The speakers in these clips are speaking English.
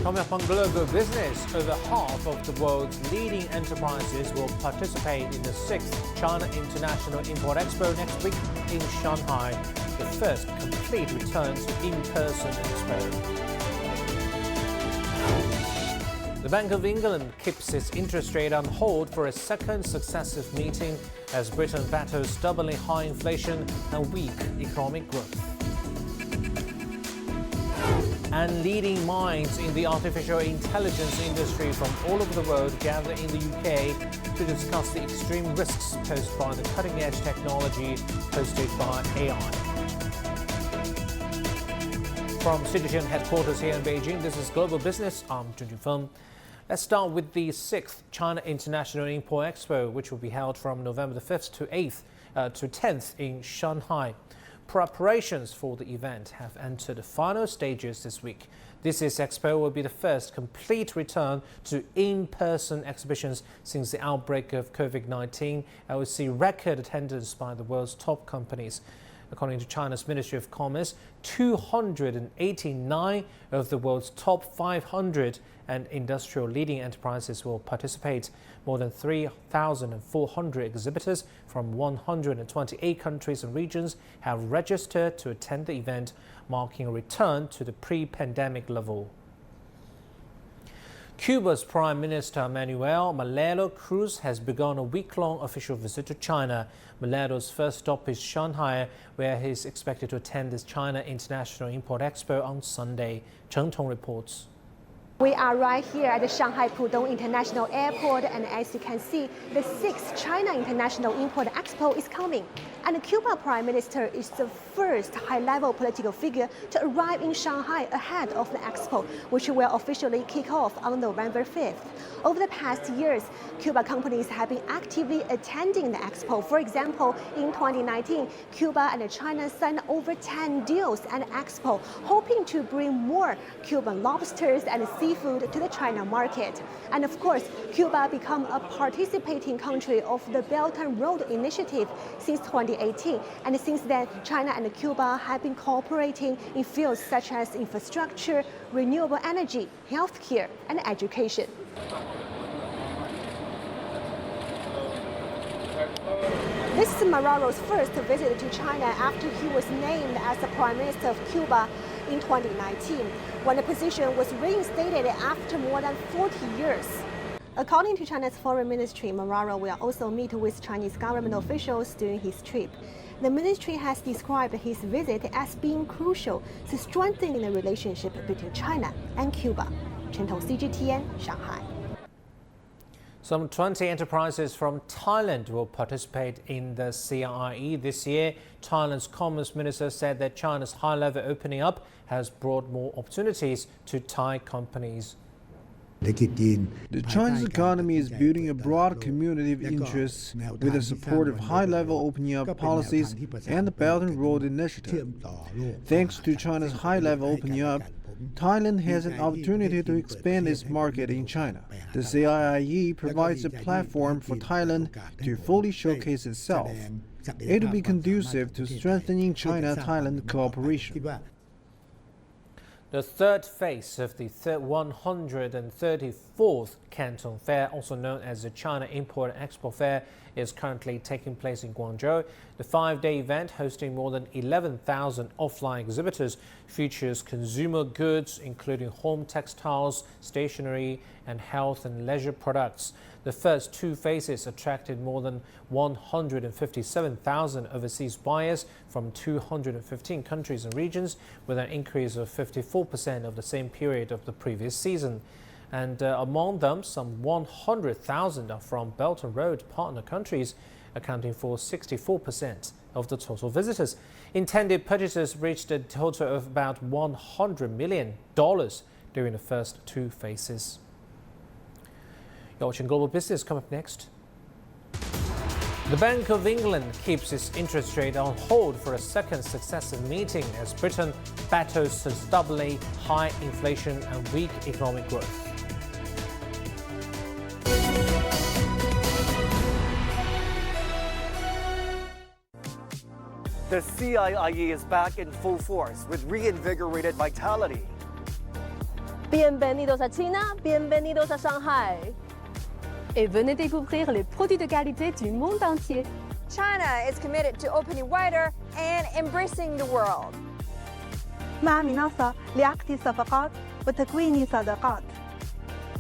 Coming up on Global Business, over half of the world's leading enterprises will participate in the 6th China International Import Expo next week in Shanghai, the first complete return to in-person expo. The Bank of England keeps its interest rate on hold for a second successive meeting as Britain battles stubbornly high inflation and weak economic growth. And leading minds in the artificial intelligence industry from all over the world gather in the UK to discuss the extreme risks posed by the cutting-edge technology hosted by AI. From Citizen headquarters here in Beijing, this is Global Business. I'm Zheng Junfeng. Let's start with the 6th China International Import Expo, which will be held from November the 5th to 8th to 10th in Shanghai. Preparations for the event have entered the final stages this week. This year's expo will be the first complete return to in-person exhibitions since the outbreak of COVID-19 and will see record attendance by the world's top companies. According to China's Ministry of Commerce, 289 of the world's top 500 and industrial leading enterprises will participate. More than 3,400 exhibitors from 128 countries and regions have registered to attend the event, marking a return to the pre-pandemic level. Cuba's Prime Minister Manuel Marcelo Cruz has begun a week-long official visit to China. Marcelo's first stop is Shanghai, where he is expected to attend the China International Import Expo on Sunday. Cheng Tong reports. We are right here at the Shanghai Pudong International Airport, and as you can see, the 6th China International Import Expo is coming. And the Cuba Prime Minister is the first high-level political figure to arrive in Shanghai ahead of the expo, which will officially kick off on November 5th. Over the past years, Cuba companies have been actively attending the expo. For example, in 2019, Cuba and China signed over 10 deals at the expo, hoping to bring more Cuban lobsters and seafood to the China market. And of course, Cuba became a participating country of the Belt and Road Initiative since 2018. And since then, China and Cuba have been cooperating in fields such as infrastructure, renewable energy, healthcare, and education. This is Mararo's first visit to China after he was named as the Prime Minister of Cuba in 2019, when the position was reinstated after more than 40 years. According to China's Foreign Ministry, Mararo will also meet with Chinese government officials during his trip. The ministry has described his visit as being crucial to strengthening the relationship between China and Cuba. Chen Tong, CGTN, Shanghai. Some 20 enterprises from Thailand will participate in the CIIE this year. Thailand's Commerce Minister said that China's high-level opening up has brought more opportunities to Thai companies. The Chinese economy is building a broad community of interests with the support of high-level opening up policies and the Belt and Road Initiative. Thanks to China's high-level opening up, Thailand has an opportunity to expand its market in China. The CIIE provides a platform for Thailand to fully showcase itself. It will be conducive to strengthening China-Thailand cooperation. The third phase of the 134th Canton Fair, also known as the China Import and Export Fair, is currently taking place in Guangzhou. The 5-day event, hosting more than 11,000 offline exhibitors, features consumer goods including home textiles, stationery, and health and leisure products. The first two phases attracted more than 157,000 overseas buyers from 215 countries and regions, with an increase of 54% of the same period of the previous season. And among them, some 100,000 are from Belt and Road partner countries, accounting for 64% of the total visitors. Intended purchases reached a total of about $100 million during the first two phases. You're watching Global Business. Come up next. The Bank of England keeps its interest rate on hold for a second successive meeting as Britain battles stubbornly high inflation and weak economic growth. The CIIE is back in full force with reinvigorated vitality. Bienvenidos a China, bienvenidos a Shanghai. Et venez découvrir les produits de qualité du monde entier. China is committed to opening wider and embracing the world. مع منصة لعقد صفقات وتكوين صداقات.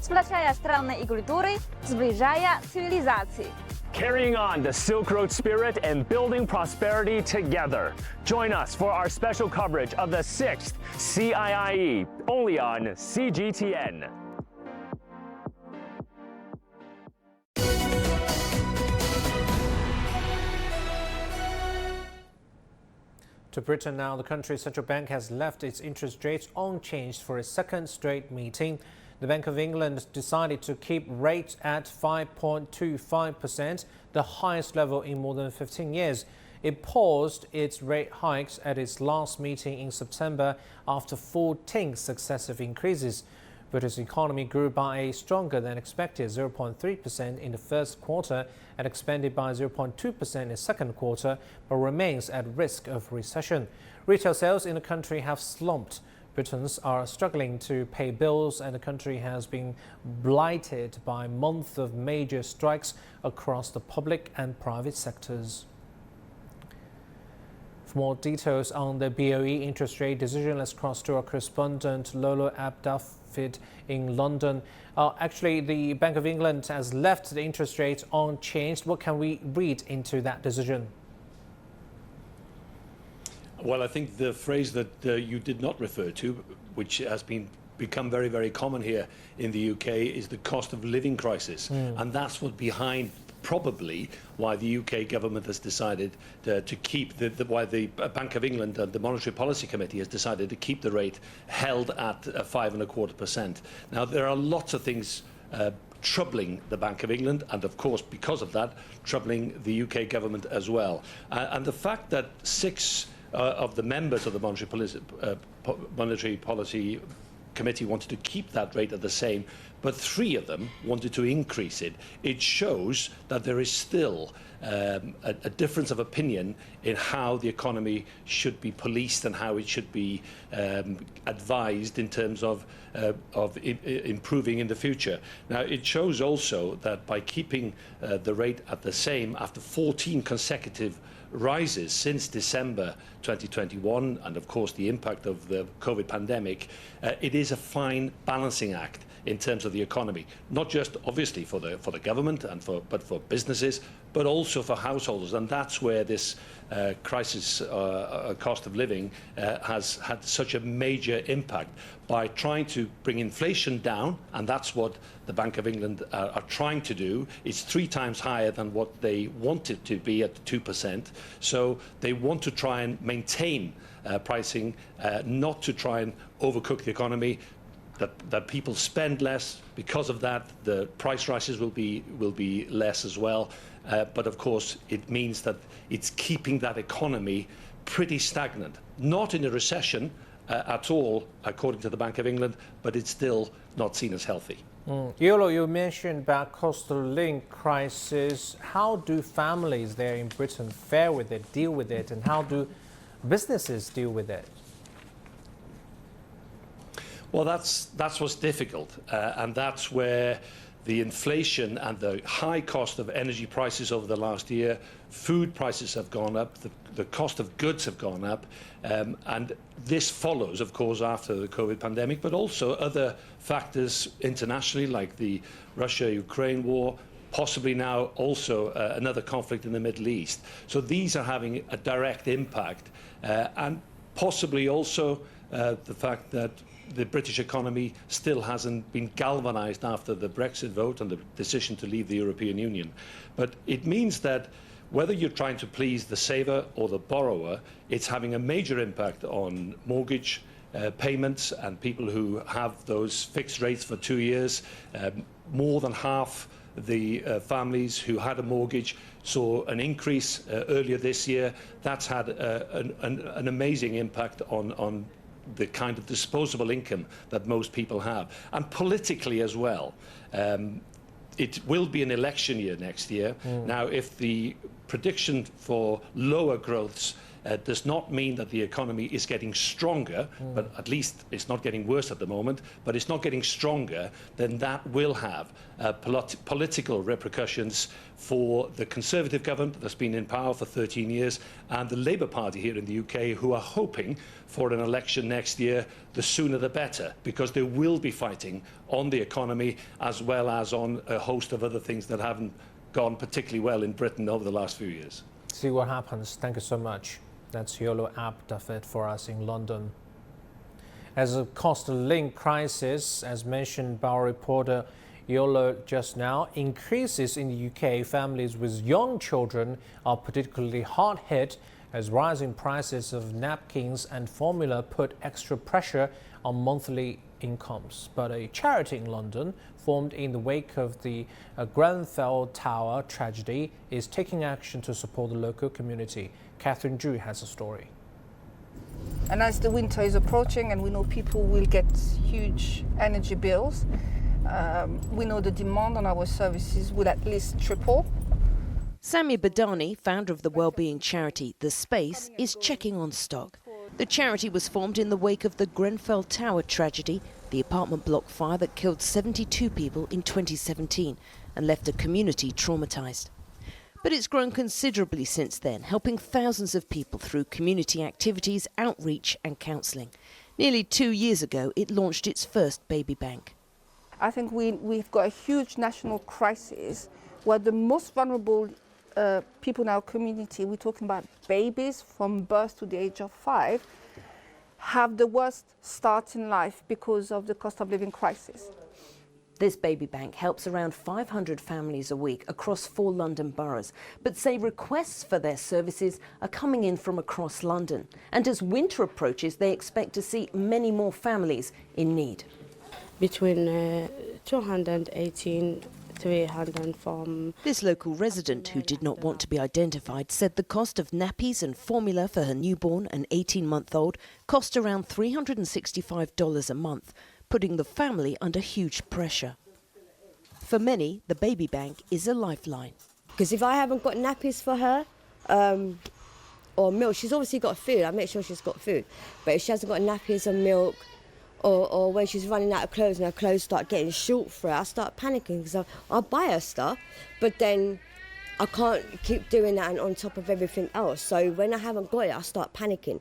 Splaczaja strony i kultury, zbliżaja cywilizacji. Carrying on the Silk Road spirit and building prosperity together. Join us for our special coverage of the 6th CIIE, only on CGTN. To Britain now, the country's central bank has left its interest rates unchanged for a second straight meeting. The Bank of England decided to keep rates at 5.25%, the highest level in more than 15 years. It paused its rate hikes at its last meeting in September after 14 successive increases. British economy grew by a stronger than expected 0.3% in the first quarter and expanded by 0.2% in the second quarter, but remains at risk of recession. Retail sales in the country have slumped. Britons are struggling to pay bills, and the country has been blighted by months of major strikes across the public and private sectors. For more details on the BOE interest rate decision, let's cross to our correspondent Lolo Abdafid in London. Actually, the Bank of England has left the interest rate unchanged. What can we read into that decision? Well, I think the phrase that you did not refer to, which has become very, very common here in the UK, is the cost of living crisis. And that's what behind probably why the UK government has decided to keep why the Bank of England and the Monetary Policy Committee has decided to keep the rate held at 5.25%. Now, there are lots of things troubling the Bank of England, and of course, because of that, troubling the UK government as well. And the fact that 6 of the members of the Monetary Policy Committee wanted to keep that rate at the same, but 3 of them wanted to increase it. It shows that there is still a difference of opinion in how the economy should be policed and how it should be advised in terms of improving in the future. Now, it shows also that by keeping the rate at the same after 14 consecutive rises since December 2021, and of course the impact of the COVID pandemic, it is a fine balancing act in terms of the economy, not just obviously for the government but for businesses, but also for households. And that's where this crisis cost of living has had such a major impact by trying to bring inflation down, and that's what the Bank of England are trying to do. It's 3 times higher than what they want it to be at 2%. So they want to try and maintain pricing, not to try and overcook the economy. That people spend less. Because of that, the price rises will be less as well. But of course, it means that it's keeping that economy pretty stagnant. Not in a recession at all, according to the Bank of England, but it's still not seen as healthy. Yolo, you mentioned about cost of living crisis. How do families there in Britain fare with it, deal with it, and how do businesses deal with it? Well, that's what's difficult, and that's where the inflation and the high cost of energy prices over the last year, food prices have gone up, the cost of goods have gone up, and this follows, of course, after the COVID pandemic, but also other factors internationally like the Russia-Ukraine war, possibly now also another conflict in the Middle East. So these are having a direct impact, and possibly also the fact that the British economy still hasn't been galvanised after the Brexit vote and the decision to leave the European Union. But it means that whether you're trying to please the saver or the borrower, it's having a major impact on mortgage payments and people who have those fixed rates for 2 years. More than half the families who had a mortgage saw an increase earlier this year. That's had an amazing impact on the kind of disposable income that most people have. And politically as well. It will be an election year next year. Now, if the prediction for lower growths does not mean that the economy is getting stronger, but at least it's not getting worse at the moment, but it's not getting stronger, then that will have political repercussions for the Conservative government that's been in power for 13 years and the Labour Party here in the UK, who are hoping for an election next year, the sooner the better, because they will be fighting on the economy as well as on a host of other things that haven't gone particularly well in Britain over the last few years. See what happens. Thank you so much. That's Yolo Abdafet for us in London. As a cost of living crisis, as mentioned by our reporter Yolo just now, increases in the UK, families with young children are particularly hard hit as rising prices of napkins and formula put extra pressure on monthly incomes. But a charity in London, formed in the wake of the Grenfell Tower tragedy, is taking action to support the local community. Catherine Drew has a story. And as the winter is approaching and we know people will get huge energy bills, we know the demand on our services will at least triple. Sami Badani, founder of the wellbeing charity The Space, is checking on stock. The charity was formed in the wake of the Grenfell Tower tragedy, the apartment block fire that killed 72 people in 2017 and left a community traumatised. But it's grown considerably since then, helping thousands of people through community activities, outreach and counselling. Nearly 2 years ago, it launched its first baby bank. I think we've got a huge national crisis where the most vulnerable people in our community, we're talking about babies from birth to the age of 5, have the worst start in life because of the cost of living crisis. This baby bank helps around 500 families a week across 4 London boroughs, but say requests for their services are coming in from across London. And as winter approaches, they expect to see many more families in need. Between 218 300 from... This local resident, who did not want to be identified, said the cost of nappies and formula for her newborn and 18-month-old cost around $365 a month, putting the family under huge pressure. For many, the baby bank is a lifeline. Because if I haven't got nappies for her, or milk, she's obviously got food, I make sure she's got food. But if she hasn't got nappies or milk, or when she's running out of clothes and her clothes start getting short for her, I start panicking because I'll buy her stuff, but then I can't keep doing that and on top of everything else. So when I haven't got it, I start panicking.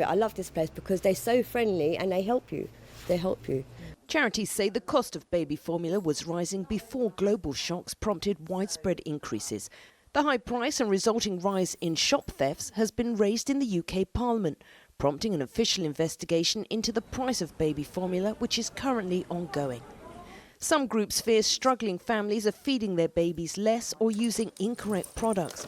I love this place because they're so friendly and they help you. They help you. Charities say the cost of baby formula was rising before global shocks prompted widespread increases. The high price and resulting rise in shop thefts has been raised in the UK Parliament, prompting an official investigation into the price of baby formula, which is currently ongoing. Some groups fear struggling families are feeding their babies less or using incorrect products,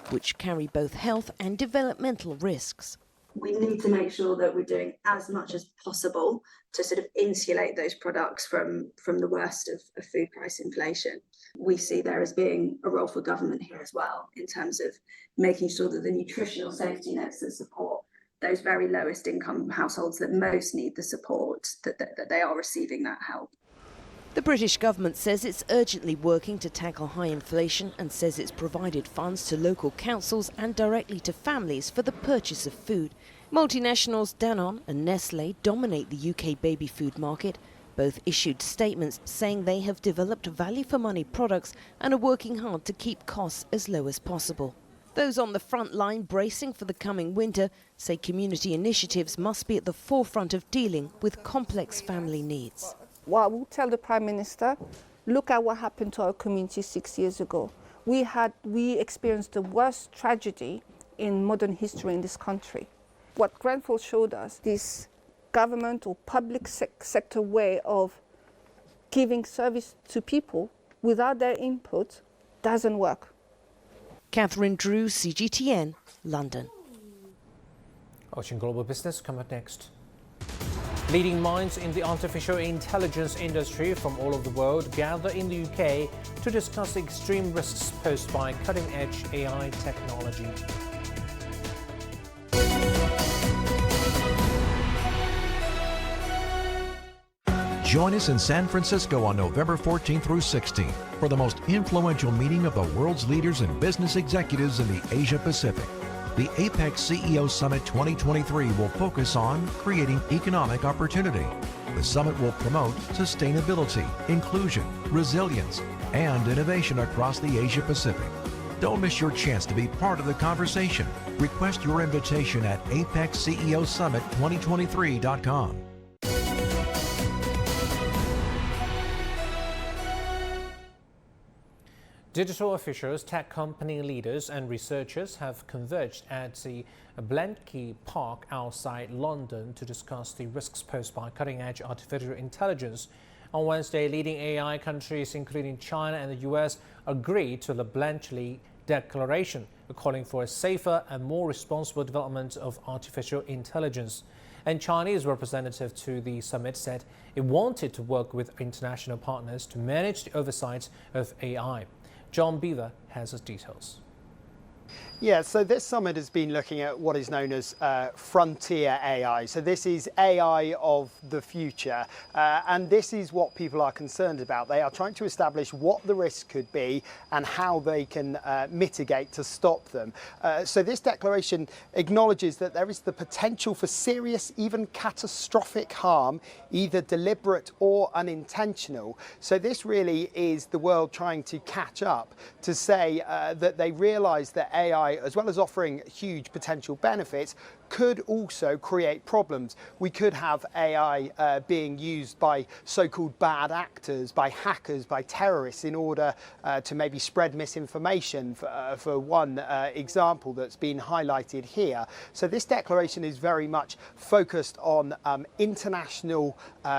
which carry both health and developmental risks. We need to make sure that we're doing as much as possible to sort of insulate those products from the worst of food price inflation. We see there as being a role for government here as well, in terms of making sure that the nutritional safety nets that support those very lowest income households that most need the support, that they are receiving that help. The British government says it's urgently working to tackle high inflation and says it's provided funds to local councils and directly to families for the purchase of food. Multinationals Danone and Nestlé dominate the UK baby food market. Both issued statements saying they have developed value-for-money products and are working hard to keep costs as low as possible. Those on the front line bracing for the coming winter say community initiatives must be at the forefront of dealing with complex family needs. Well, I will tell the Prime Minister, look at what happened to our community 6 years ago. We experienced the worst tragedy in modern history in this country. What Grenfell showed us, this government or public sector way of giving service to people without their input doesn't work. Catherine Drew, CGTN, London. Ocean Global Business coming up next. Leading minds in the artificial intelligence industry from all over the world gather in the UK to discuss the extreme risks posed by cutting-edge AI technology. Join us in San Francisco on November 14th through 16th for the most influential meeting of the world's leaders and business executives in the Asia Pacific. The APEC CEO Summit 2023 will focus on creating economic opportunity. The summit will promote sustainability, inclusion, resilience, and innovation across the Asia Pacific. Don't miss your chance to be part of the conversation. Request your invitation at apecceosummit2023.com. Digital officials, tech company leaders and researchers have converged at the Bletchley Park outside London to discuss the risks posed by cutting-edge artificial intelligence. On Wednesday, leading AI countries, including China and the US, agreed to the Bletchley Declaration, calling for a safer and more responsible development of artificial intelligence. And Chinese representative to the summit said it wanted to work with international partners to manage the oversight of AI. John Beaver has the details. Yeah, so this summit has been looking at what is known as frontier AI. So this is AI of the future, and this is what people are concerned about. They are trying to establish what the risks could be and how they can mitigate to stop them. So this declaration acknowledges that there is the potential for serious, even catastrophic harm, either deliberate or unintentional. So this really is the world trying to catch up to say that they realise that AI, as well as offering huge potential benefits, could also create problems. We could have AI being used by so-called bad actors, by hackers, by terrorists in order to maybe spread misinformation, for one example that's been highlighted here. So this declaration is very much focused on international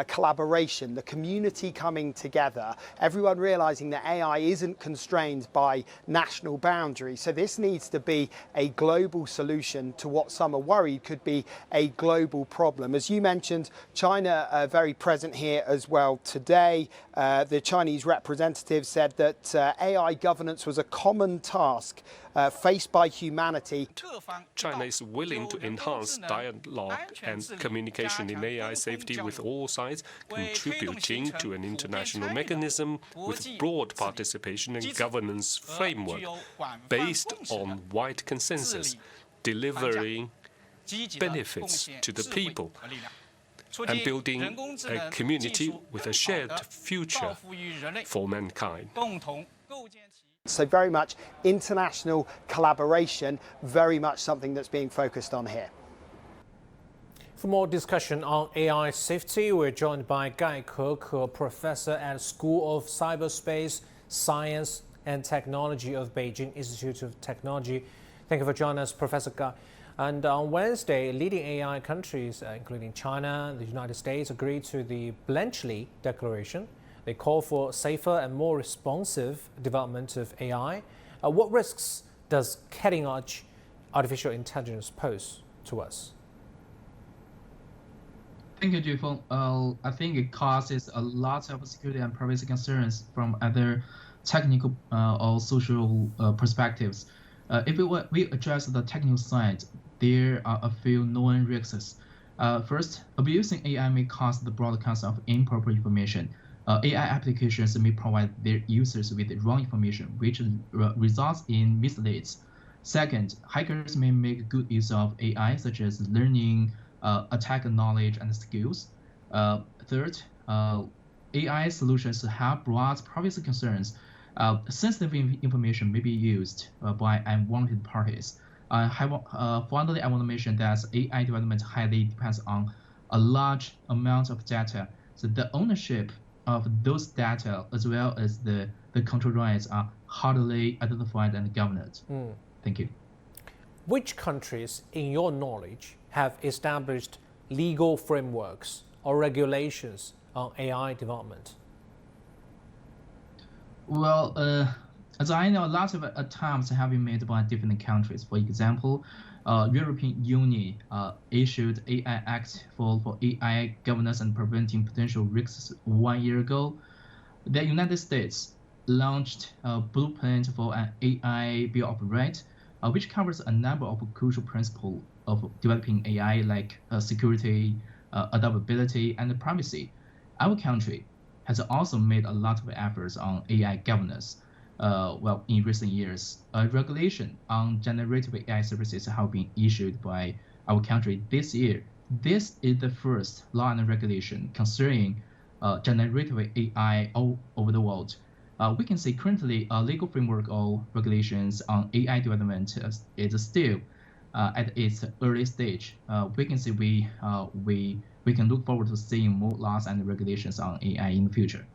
collaboration, the community coming together, everyone realizing that AI isn't constrained by national boundaries. So this needs to be a global solution to what some are worried could be a global problem. As you mentioned, China are very present here as well today. The Chinese representative said that AI governance was a common task faced by humanity. China is willing to enhance dialogue and communication in AI safety with all sides, contributing to an international mechanism with broad participation and governance framework based on wide consensus, delivering benefits to the people and building a community with a shared future for mankind. So very much international collaboration, very much something that's being focused on here. For more discussion on AI safety, we're joined by Gai Ke, professor at School of Cyberspace, Science and Technology of Beijing Institute of Technology. Thank you for joining us, Professor Gai. And on Wednesday, leading AI countries, including China and the United States, agreed to the Bletchley Declaration. They call for safer and more responsive development of AI. What risks does cutting-edge artificial intelligence pose to us? Thank you, Jifeng. I think it causes a lot of security and privacy concerns from other technical or social perspectives. If we address the technical side, there are a few known risks. First, abusing AI may cause the broadcast of improper information. AI applications may provide their users with wrong information, which results in misleads. Second, hackers may make good use of AI, such as learning, attack knowledge and skills. Third, AI solutions have broad privacy concerns. Sensitive information may be used by unwanted parties. Finally, I want to mention that AI development highly depends on a large amount of data. So the ownership of those data, as well as the control rights, are hardly identified and governed. Thank you. Which countries, in your knowledge, have established legal frameworks or regulations on AI development? Well, as I know, lots of attempts have been made by different countries. For example, European Union issued AI Act for AI governance and preventing potential risks 1 year ago. The United States launched a blueprint for an AI Bill of Rights, which covers a number of crucial principles of developing AI, like security, adaptability, and privacy. Our country has also made a lot of efforts on AI governance. in recent years, a regulation on generative AI services have been issued by our country this year. This is the first law and regulation concerning generative AI all over the world. We can say currently a legal framework or regulations on AI development is still at its early stage. We can say we can look forward to seeing more laws and regulations on AI in the future.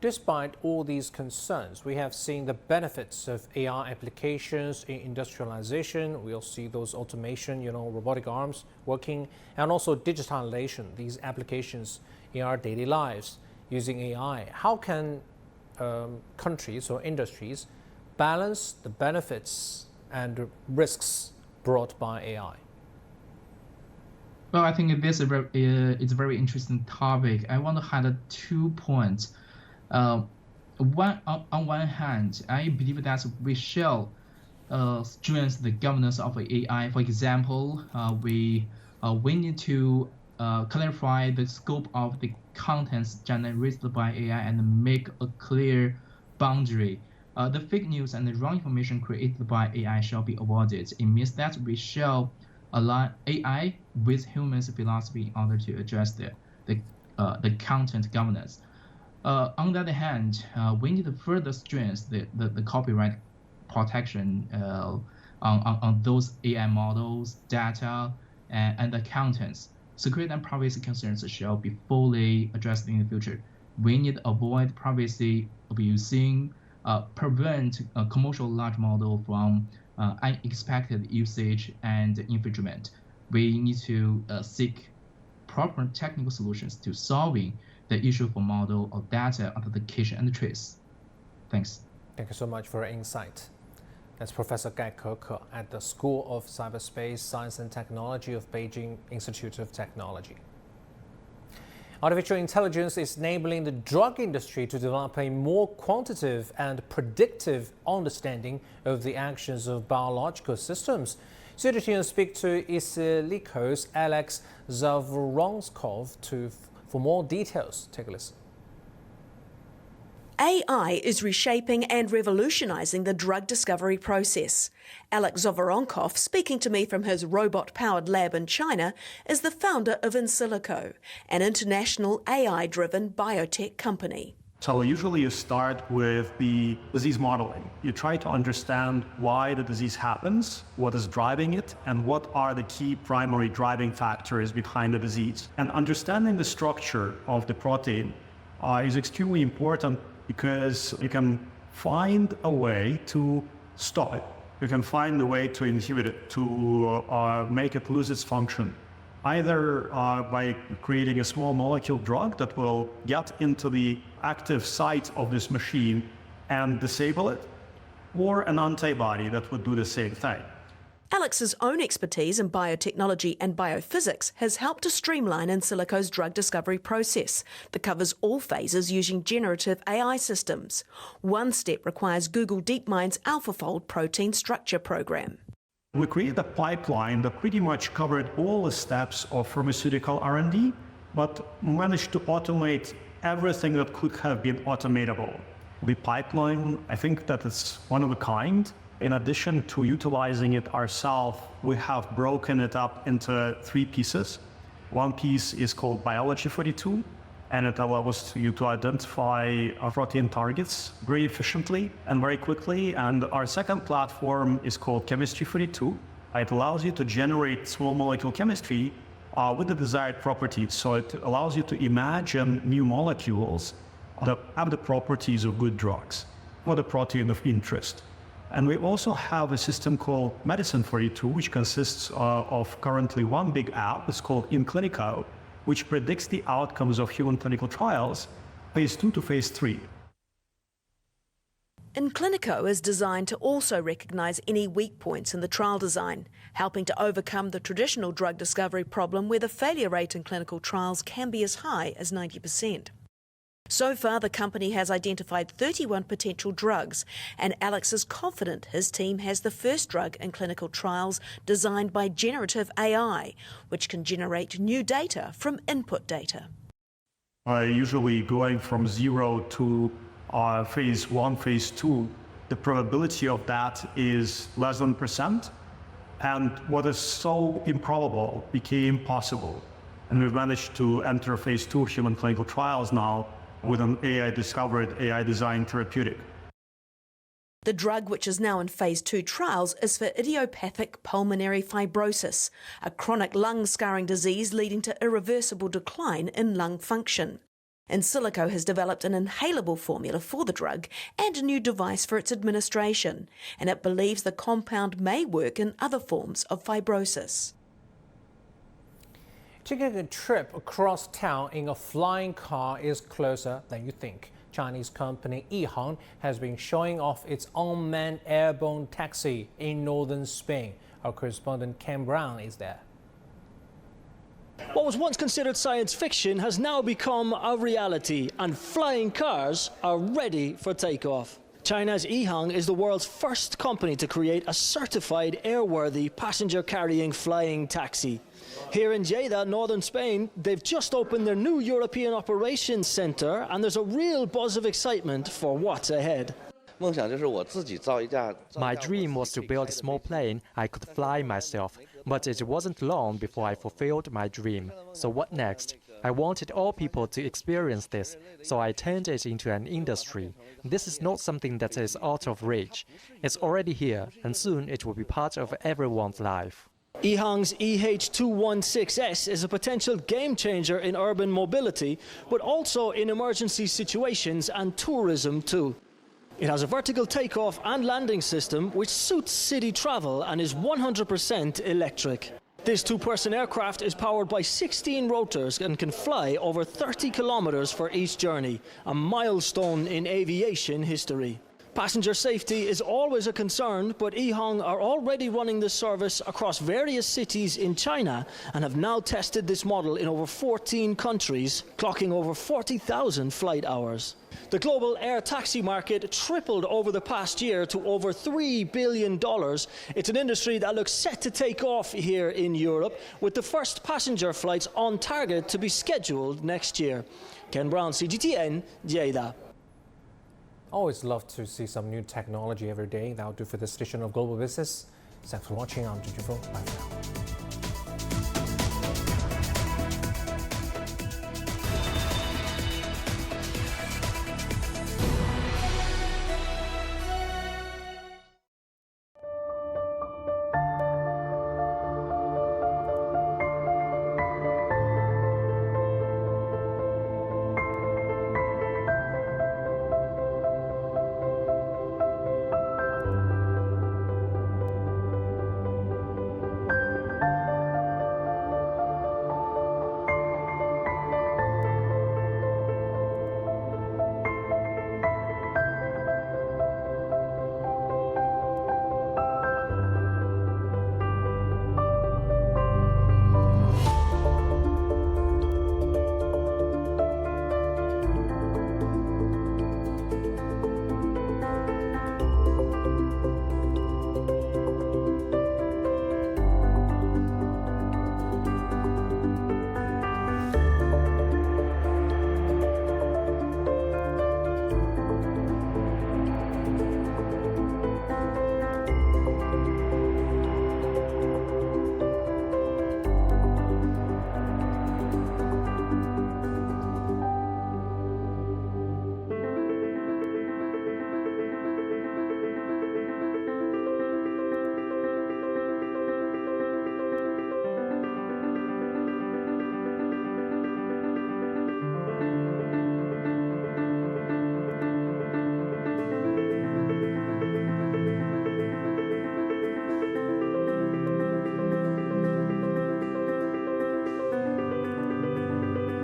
Despite all these concerns, we have seen the benefits of AI applications in industrialization. We'll see those automation, robotic arms working, and also digitalization, these applications in our daily lives using AI. How can countries or industries balance the benefits and risks brought by AI? Well, I think it's a very interesting topic. I want to highlight 2 points. On one hand, I believe that we shall strengthen the governance of AI. For example, we need to clarify the scope of the contents generated by AI and make a clear boundary. The fake news and the wrong information created by AI shall be avoided. It means that we shall align AI with humans' philosophy in order to address the content governance. On the other hand, we need to further strengthen the copyright protection on those AI models, data, and the contents. Security and privacy concerns shall be fully addressed in the future. We need to avoid privacy abusing, prevent a commercial large model from unexpected usage and infringement. We need to seek proper technical solutions to solving the issue for model or data authentication and trace. Thanks. Thank you so much for your insight. That's Professor Gai Keke at the School of Cyberspace, Science and Technology of Beijing Institute of Technology. Artificial intelligence is enabling the drug industry to develop a more quantitative and predictive understanding of the actions of biological systems. CGTN speak to Insilico's Alex Zavorongkov for more details. Take a listen. AI is reshaping and revolutionizing the drug discovery process. Alex Zavorongkov, speaking to me from his robot-powered lab in China, is the founder of Insilico, an international AI-driven biotech company. So usually you start with the disease modeling. You try to understand why the disease happens, what is driving it, and what are the key primary driving factors behind the disease. And understanding the structure of the protein is extremely important because you can find a way to stop it. You can find a way to inhibit it, to make it lose its function, either by creating a small molecule drug that will get into the active site of this machine and disable it, or an antibody that would do the same thing. Alex's own expertise in biotechnology and biophysics has helped to streamline Insilico's drug discovery process that covers all phases using generative AI systems. One step requires Google DeepMind's AlphaFold protein structure program. We created a pipeline that pretty much covered all the steps of pharmaceutical R&D, but managed to automate everything that could have been automatable. The pipeline, I think that it's one of a kind. In addition to utilizing it ourselves, we have broken it up into 3 pieces. One piece is called Biology 42, and it allows you to identify protein targets very efficiently and very quickly. And our second platform is called Chemistry 42. It allows you to generate small molecule chemistry with the desired properties. So it allows you to imagine new molecules that have the properties of good drugs or the protein of interest. And we also have a system called Medicine 42, which consists of currently one big app. It's called InClinico, which predicts the outcomes of human clinical trials, phase 2 to phase 3. InClinico is designed to also recognise any weak points in the trial design, helping to overcome the traditional drug discovery problem where the failure rate in clinical trials can be as high as 90%. So far, the company has identified 31 potential drugs, and Alex is confident his team has the first drug in clinical trials designed by generative AI, which can generate new data from input data. Usually going from 0 to phase 1, phase 2, the probability of that is less than 1%. And what is so improbable became possible. And we've managed to enter phase 2 human clinical trials now with an AI-discovered, AI-designed therapeutic. The drug, which is now in phase 2 trials, is for idiopathic pulmonary fibrosis, a chronic lung scarring disease leading to irreversible decline in lung function. Insilico has developed an inhalable formula for the drug and a new device for its administration, and it believes the compound may work in other forms of fibrosis. Taking a trip across town in a flying car is closer than you think. Chinese company Yihang has been showing off its unmanned airborne taxi in northern Spain. Our correspondent Ken Brown is there. What was once considered science fiction has now become a reality, and flying cars are ready for takeoff. China's Yihang is the world's first company to create a certified airworthy passenger-carrying flying taxi. Here in Lleida, northern Spain, they've just opened their new European Operations Centre, and there's a real buzz of excitement for what's ahead. My dream was to build a small plane I could fly myself, but it wasn't long before I fulfilled my dream. So what next? I wanted all people to experience this, so I turned it into an industry. This is not something that is out of reach. It's already here, and soon it will be part of everyone's life. Yihang's EH216S is a potential game changer in urban mobility, but also in emergency situations and tourism too. It has a vertical takeoff and landing system which suits city travel and is 100% electric. This two-person aircraft is powered by 16 rotors and can fly over 30 kilometers for each journey, a milestone in aviation history. Passenger safety is always a concern, but Yihang are already running this service across various cities in China and have now tested this model in over 14 countries, clocking over 40,000 flight hours. The global air taxi market tripled over the past year to over $3 billion. It's an industry that looks set to take off here in Europe, with the first passenger flights on target to be scheduled next year. Ken Brown, CGTN, Lleida. Always love to see some new technology every day. That'll do for this edition of Global Business. Thanks for watching. I'm Juju Fo. Bye for now.